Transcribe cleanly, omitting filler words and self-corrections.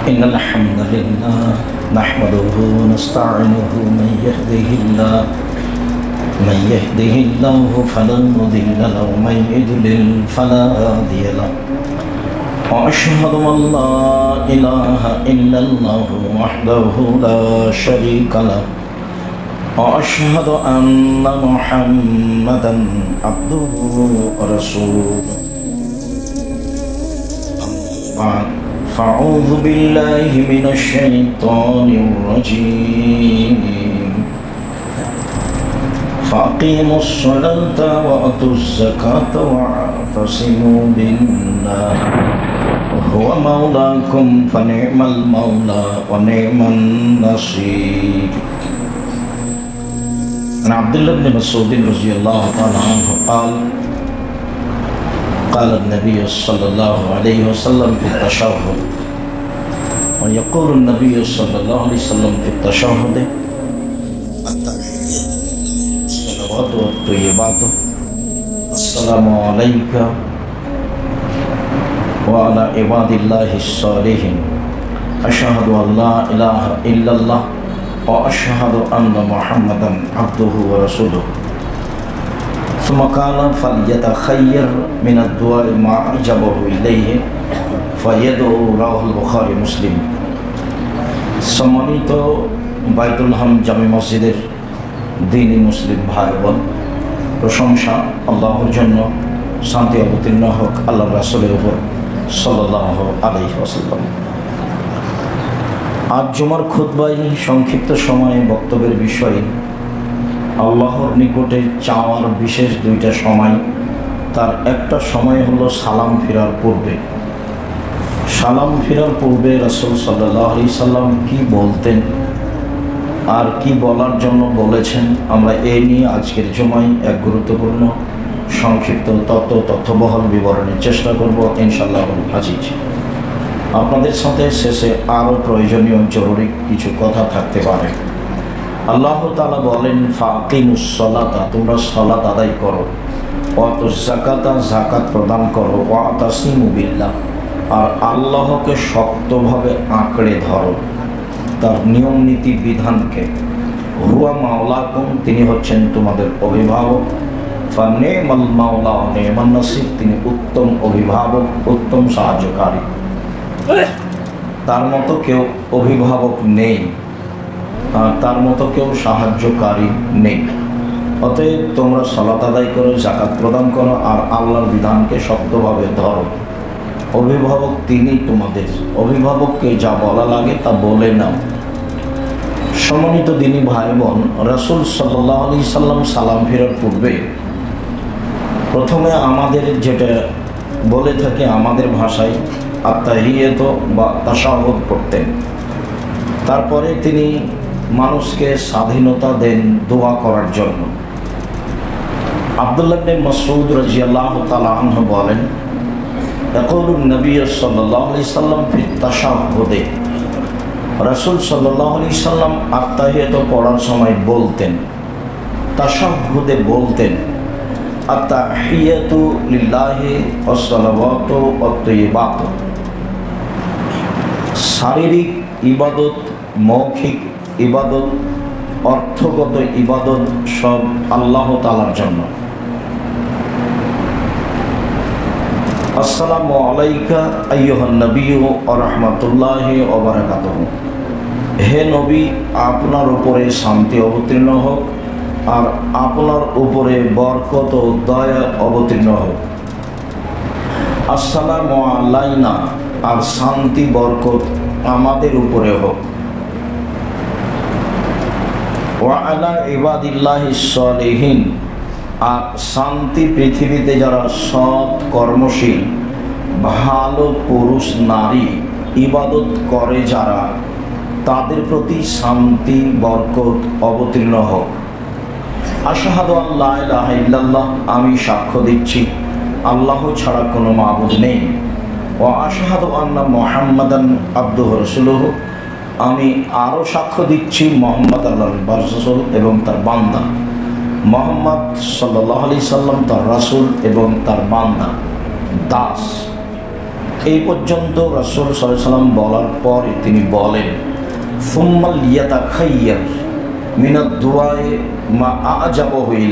إن الحمد لله نحمده ونستعينه من يهده الله فلا مضل له ومن يضلل فلا هادي له وأشهد أن لا إله إلا الله وحده لا شريك له وأشهد أن محمدا عبده ورسوله بعد فأعوذ بالله من الشيطان الرجيم فأقيموا الصلاة وأتوا الزكاة واعتصموا بالله هو مولاكم فنعم المولى ونعم النصير. عن عبد الله بن مسعود رضي الله تعالى عنه قال النبي صلى الله عليه وسلم في التشهد ويقول النبي صلى الله عليه وسلم في التشهد الصلوات والطيبات السلام عليك وعلى عباد الله الصالحين أشهد أن لا إله إلا الله وأشهد أن محمدا عبده ورسوله ثم قال فليتخير من الدعاء ما أعجبه إليه فيدعو رواه البخاري মুসলিম। সম্মানিত বাইতুল হাম জামে মসজিদের দ্বীনি মুসলিম ভাই বোন, প্রশংসা আল্লাহর জন্য, শান্তি অবতীর্ণ হোক আল্লাহ রাসূলের উপর সাল্লাল্লাহু আলাইহি ওয়াসাল্লাম। আজ জুমার খুতবায় সংক্ষিপ্ত সময়ে বক্তব্যের বিষয় আল্লাহর নিকটে চাওয়ার বিশেষ দুইটা সময়। তার একটা সময় হলো সালাম ফেরার পূর্বে। সালাম ফেরার পূর্বে রাসূল সাল্লাল্লাহু আলাইহি সাল্লাম কি বলতেন আর কি বলার জন্য বলেছেন, আমরা এই নিয়ে আজকের জুমায় এক গুরুত্বপূর্ণ সংক্ষিপ্ত তথ্যবহল বিবরণের চেষ্টা করব ইনশাআল্লাহ আজিজ। আপনাদের সাথে শেষে আরও প্রয়োজনীয় জরুরি কিছু কথা থাকতে পারে। আল্লাহ তাআলা বলেন ফাকিমুস সালাতা, তোমরা সালাত আদায় করো, ওয়াতুজ যাকাতা, যাকাত প্রদান করো, ওয়াতাসিমু বিল্লাহ, আর আল্লাহকে শক্তভাবে আঁকড়ে ধরো, তার নিয়ম নীতি বিধানকে। হুয়া মাওলাকুম, তিনি হচ্ছেন তোমাদের অভিভাবক। ফানিমাল মাওলা ওয়া নিমান নাসির, তিনি উত্তম অভিভাবক, উত্তম সাহায্যকারী। তার মতো কেউ অভিভাবক নেই, তার মতো কেউ সাহায্যকারী নেই। অতএব তোমরা সালাত আদায় করো, যাকাত প্রদান করো, আর আল্লাহর বিধানকে শক্তভাবে ধরো। অভিভাবক তিনি তোমাদের, অভিভাবককে যা বলা লাগে তা বলে নাও। সম্মানিত দ্বীনি ভাই বোন, রাসূল সাল্লাল্লাহু আলাইহি সাল্লাম সালাম ফেরার পূর্বে প্রথমে আমাদের যেটা বলে থাকে আমাদের ভাষায় আত্তাহিয়াতু বা তাশাহুদ পড়তেন। তারপরে তিনি মানুষকে স্বাধীনতা দেন দোয়া করার জন্য। আব্দুল্লাহ ইবনে মাসউদ রাদিয়াল্লাহু তাআলা আনহু বলেন, ইয়াকুলুন নবী সাল্লাল্লাহু আলাইহি সাল্লাম ফি তাশাহুদে, রাসূল সাল্লাল্লাহু আলাইহি সাল্লাম আত্তাহিয়াতু পড়ার সময় বলতেন, তাশাহুদে বলতেন, আত্তাহিয়াতু লিল্লাহি ওয়াস সালাওয়াতু ওয়াত তাইয়্যিবাতু। শারীরিক ইবাদত, মৌখিক ইবাদত, অর্থগত ইবাদত সব আল্লাহ তাআলার জন্য। আসসালামু আলাইকা আইয়ুহান নবিয়্যু ওয়া রাহমাতুল্লাহি ওয়া বারাকাতুহু, হে নবী, আপনার উপরে শান্তি অবতীর্ণ হোক আর আপনার উপরে বরকত ও দয়া অবতীর্ণ হোক। আসসালামু আলাইনা, আর শান্তি বরকত আমাদের উপরে হোক। ওয়া আলা ইবাদিল্লাহিস সালিহিন, আর শান্তি পৃথিবীতে যারা সৎ কর্মশীল ভালো পুরুষ নারী ইবাদত করে যারা, তাদের প্রতি শান্তি বরকত অবতীর্ণ হোক। আশহাদু আল্লা ইলাহা ইল্লাল্লাহ, আমি সাক্ষ্য দিচ্ছি আল্লাহ ছাড়া কোনো মাবুদ নেই। ওয়া আশহাদু আন্না মুহাম্মাদান আবদুহু রাসূলুহু, আমি আরও সাক্ষ্য দিচ্ছি মুহাম্মদ আল্লাহর রাসূল এবং তার বান্দা। মুহাম্মদ সাল্লাল্লাহু আলাইহি সাল্লাম তার রাসূল এবং তার বান্দা, দাস। এই পর্যন্ত রাসূল সাল্লাল্লাহু আলাইহি ওয়াসাল্লাম বলার পরে তিনি বলেন, সুম্মা লিয়াতাখাইয়ার মিনাদ দুআয়ে মা আ'জাবাহু ইলাইহি।